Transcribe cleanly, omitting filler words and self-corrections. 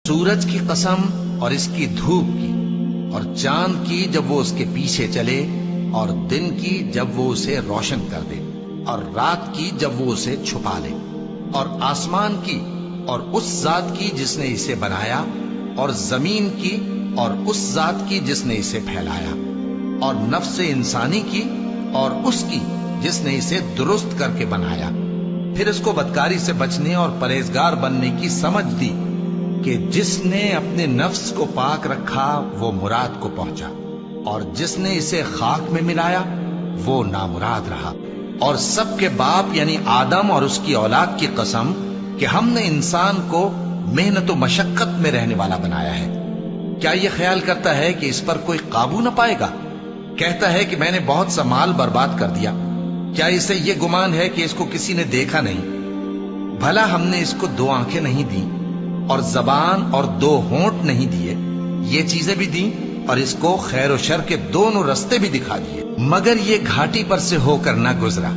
سورج کی قسم اور اس کی دھوپ کی، اور چاند کی جب وہ اس کے پیچھے چلے، اور دن کی جب وہ اسے روشن کر دے، اور رات کی جب وہ اسے چھپا لے، اور آسمان کی اور اس ذات کی جس نے اسے بنایا، اور زمین کی اور اس ذات کی جس نے اسے پھیلایا، اور نفس انسانی کی اور اس کی جس نے اسے درست کر کے بنایا۔ پھر اس کو بدکاری سے بچنے اور پرہیزگار بننے کی سمجھ دی کہ جس نے اپنے نفس کو پاک رکھا وہ مراد کو پہنچا، اور جس نے اسے خاک میں ملایا وہ نامراد رہا۔ اور سب کے باپ یعنی آدم اور اس کی اولاد کی قسم کہ ہم نے انسان کو محنت و مشقت میں رہنے والا بنایا ہے۔ کیا یہ خیال کرتا ہے کہ اس پر کوئی قابو نہ پائے گا؟ کہتا ہے کہ میں نے بہت سا مال برباد کر دیا۔ کیا اسے یہ گمان ہے کہ اس کو کسی نے دیکھا نہیں؟ بھلا ہم نے اس کو 2 آنکھیں نہیں دی، اور زبان اور 2 ہونٹ نہیں دیے؟ یہ چیزیں بھی دیں اور اس کو خیر و شر کے دونوں رستے بھی دکھا دیے، مگر یہ گھاٹی پر سے ہو کر نہ گزرا۔